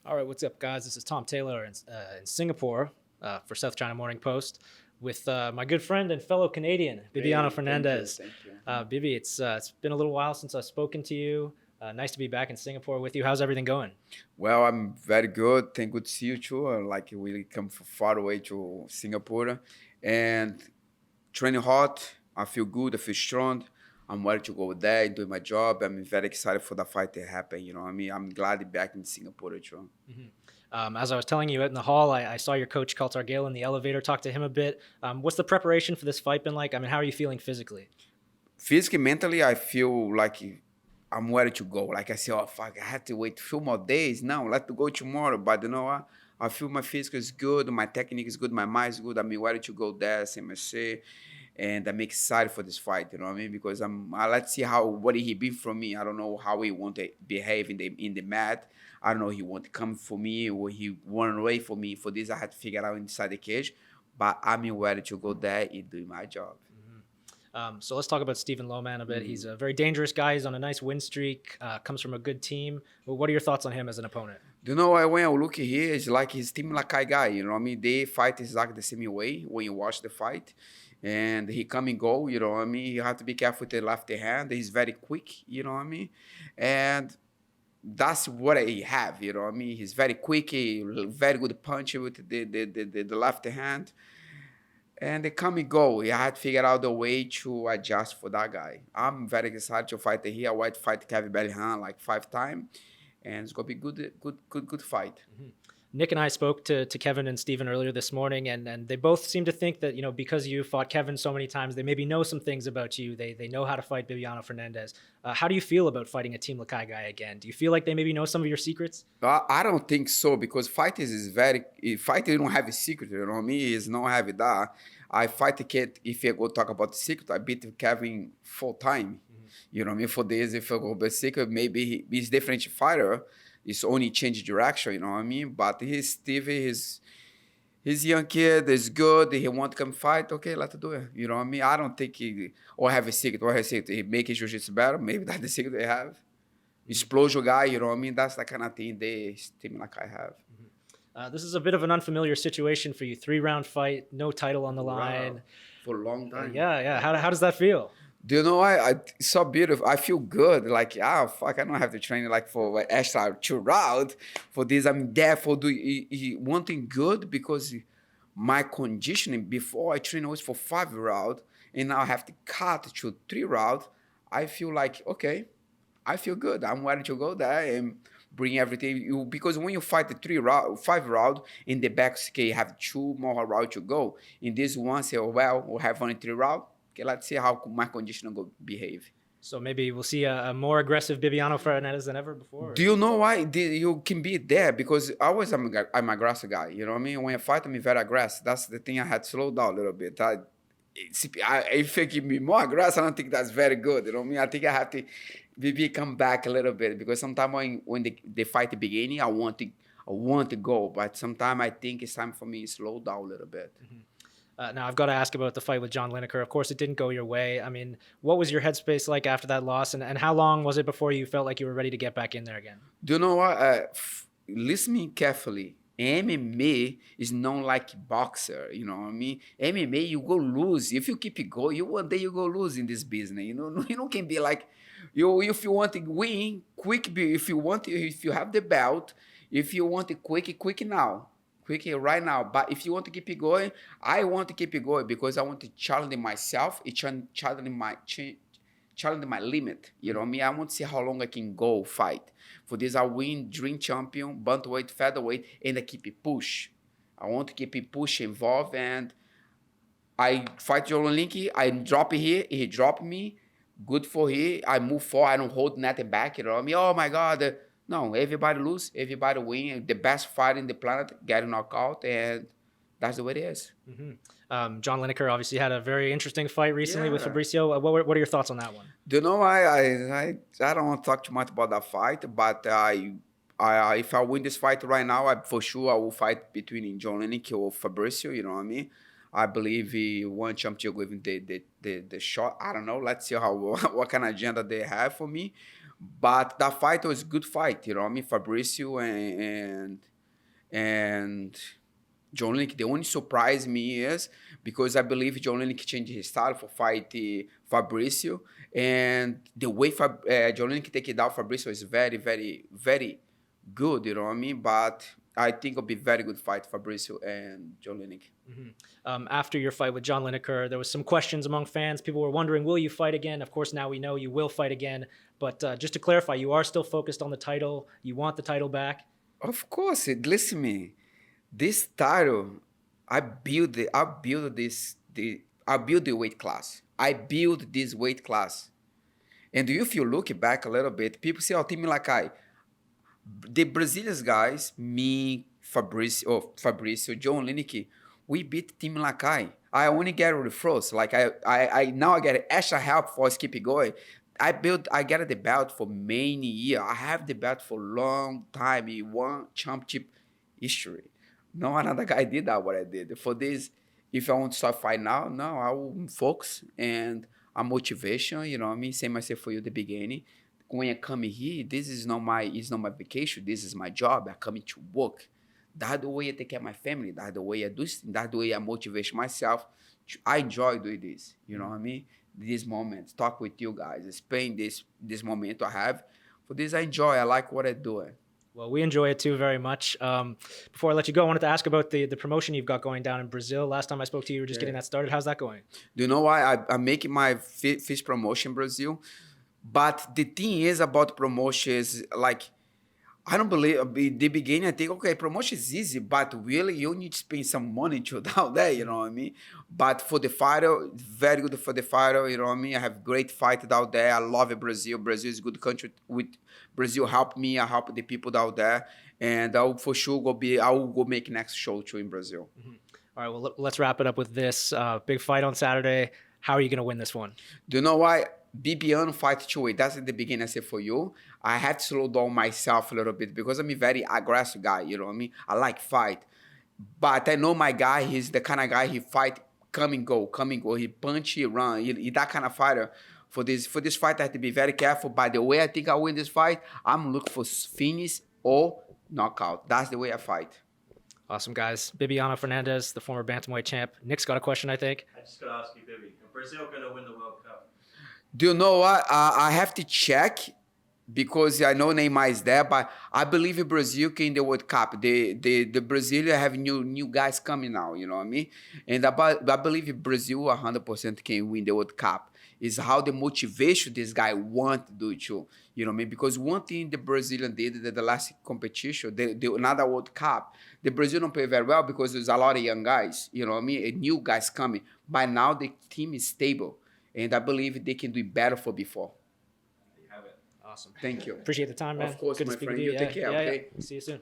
All right, what's up, guys? This is Tom Taylor in Singapore for South China Morning Post with my good friend and fellow Canadian, Bibiano Fernandes. Thank you. Bibi, it's been a little while since I've spoken to you. Nice to be back in Singapore with you. How's everything going? Well, I'm very good. Thank good to see you too. Like we come from far away to Singapore, and training hot. I feel good. I feel strong. I'm ready to go there and do my job. I'm very excited for the fight to happen. You know what I mean? I'm glad to be back in Singapore too. As I was telling you out in the hall, I saw your coach, Kaltar Gale, in the elevator. Talk to him a bit. What's the preparation for this fight been like? I mean, how are you feeling physically? Physically, mentally, I feel like I'm ready to go. Like I say, oh fuck, I had to wait a few more days. Now, let's go tomorrow. But you know what? I feel my physical is good, my technique is good, my mind is good. I'm ready to go there, same as say. And I'm excited for this fight, you know what I mean? Because let's see what he been from me. I don't know how he want to behave in the mat. I don't know he want to come for me or he run away from me. For this, I had to figure out inside the cage. But I'm ready to go there and do my job. So let's talk about Stephen Loman a bit. He's a very dangerous guy. He's on a nice win streak, comes from a good team. Well, what are your thoughts on him as an opponent? You know, when I look here, it's like his team Lakay guy, you know what I mean? They fight exactly the same way when you watch the fight. And he come and go, you know what I mean? You have to be careful with the left hand. He's very quick, you know what I mean? And that's what I have, you know what I mean? He's very quick, very good puncher with the left hand. And they come and go. I had to figure out the way to adjust for that guy. I'm very excited to fight here. I want to fight Kevin Bellihan like 5 times. And it's going to be good fight. Nick and I spoke to Kevin and Stephen earlier this morning, and they both seem to think that, you know, because you fought Kevin so many times, they maybe know some things about you. They know how to fight Bibiano Fernandes. How do you feel about fighting a Team Lakay guy again? Do you feel like they maybe know some of your secrets? I don't think so, because fighters don't have a secret, you know what I mean? It's not have that. I fight the kid, if you go talk about the secret, I beat Kevin 4 times. You know what I mean? For this, if I go about secret, maybe he's different fighter. It's only change direction, you know what I mean? But he's Stevie, he's young kid, is good, he want to come fight, okay, let's do it. You know what I mean? I don't think have a secret, he make his jiu-jitsu better, maybe that's the secret they have. Explosion guy, you know what I mean? That's the kind of thing they team like I have. This is a bit of an unfamiliar situation for you. 3-round fight, no title on the line. Wow. For a long time. Yeah. How does that feel? Do you know, it's so beautiful. I feel good. Like, fuck, I don't have to train like for extra 2 rounds. For this, I'm there for one thing good, because my conditioning before I train was for 5 rounds, and now I have to cut to 3 rounds. I feel like, okay, I feel good. I'm ready to go there and bring everything. Because when you fight the 5 rounds, in the back, okay, you have 2 more rounds to go. In this one, say, well, we'll have only 3 rounds. Okay, let's see how my conditioner will behave. So maybe we'll see a more aggressive Bibiano Fernandes than ever before? Do you know why you can be there? Because I'm an aggressive guy. You know what I mean? When I fight, I'm very aggressive. That's the thing I had to slow down a little bit. If you give me more aggressive, I don't think that's very good. You know what I mean? I think I have to maybe come back a little bit, because sometimes when the fight the beginning, I want to go. But sometimes I think it's time for me to slow down a little bit. Now, I've got to ask about the fight with John Lineker. Of course, it didn't go your way. I mean, what was your headspace like after that loss, and how long was it before you felt like you were ready to get back in there again? Do you know what? Listen carefully. MMA is not like boxer, you know what I mean? MMA, you go lose. If you keep it going, one day you go lose in this business. You know, you can be like, if you want to win, quick. If you have the belt, if you want it quick now. Quickly right now. But if you want to keep it going, I want to keep it going, because I want to challenge myself, challenge my limit. You know what I mean? I want to see how long I can go fight. For this, I win dream champion, bantamweight, featherweight, and I keep it push. I want to keep it push involved, and I fight John Linky. I drop it here, he drop me. Good for here. I move forward. I don't hold nothing back. You know what I mean? Oh my God. No, everybody lose, everybody win. The best fight in the planet get knocked out, and that's the way it is. John Lineker obviously had a very interesting fight recently with Fabricio. What are your thoughts on that one? Do you know, I don't want to talk too much about that fight, but if I win this fight right now, for sure I will fight between John Lineker or Fabricio. You know what I mean? I believe he won championship with the shot. I don't know. Let's see what kind of agenda they have for me. But that fight was a good fight, you know what I mean? Fabricio and John Link. The only surprise me is because I believe John Link changed his style for fight Fabricio, and the way John Link take it down Fabricio is very, very, very good. You know what I mean? But I think it'll be very good fight Fabricio and John Link. After your fight with John Lineker, there was some questions among fans. People were wondering, will you fight again? Of course, now we know you will fight again. But just to clarify, you are still focused on the title. You want the title back. Of course, listen me. This title, I built the weight class. I built this weight class. And if you look back a little bit, people say, oh, Team Lakay. The Brazilians guys, me, Fabricio, John Lineker, we beat Team Lakay. I only get referrals. Like I now I get extra help for keep going. I get the belt for many years. I have the belt for a long time. He won championship history. No another guy did that what I did. For this, if I want to start fight now, no, I will focus and a motivation, you know what I mean? Same I said for you at the beginning. When I come here, this is not my vacation. This is my job. I come to work. That's the way I take care of my family. That's the way I do. That's the way I motivate myself. I enjoy doing this. You know what I mean? These moments, talk with you guys, spend this moment I have. For this, I enjoy. I like what I do. Well, we enjoy it too very much. Before I let you go, I wanted to ask about the promotion you've got going down in Brazil. Last time I spoke to you, you were just getting that started. How's that going? Do you know why I'm making my fish promotion in Brazil? But the thing is about promotions, like, I don't believe, at the beginning, I think, okay, promotion is easy, but really you need to spend some money to down there, you know what I mean? But for the fighter, very good for the fighter, you know what I mean? I have great fight down there. I love Brazil. Brazil is a good country. With Brazil help me, I help the people down there. And I will for sure I will go make next show too in Brazil. All right, well, let's wrap it up with this. Big fight on Saturday. How are you going to win this one? Do you know why? Bibiano fight 2-way. That's at the beginning I said for you. I had to slow down myself a little bit because I'm a very aggressive guy, you know what I mean? I like fight. But I know my guy, he's the kind of guy, he fight, come and go. He punch, he run. He that kind of fighter. For this fight, I have to be very careful. By the way I think I win this fight, I'm looking for finish or knockout. That's the way I fight. Awesome, guys. Bibiano Fernandes, the former bantamweight champ. Nick's got a question, I think. I just got to ask you, Bibi, is Brazil going to win the World Cup? Do you know what? I have to check because I know Neymar is there, but I believe Brazil can in the World Cup. The Brazilians have new guys coming now, you know what I mean? And I believe Brazil 100% can win the World Cup. It's how the motivation this guy want to do it too. You know what I mean? Because one thing the Brazilian did at the last competition, another World Cup, the Brazil don't play very well because there's a lot of young guys, you know what I mean? And new guys coming. By now, the team is stable. And I believe they can do it better for before. There you have it. Awesome. Thank you. Appreciate the time, man. Of course, Good my to speak friend. with you. You take care, okay? See you soon.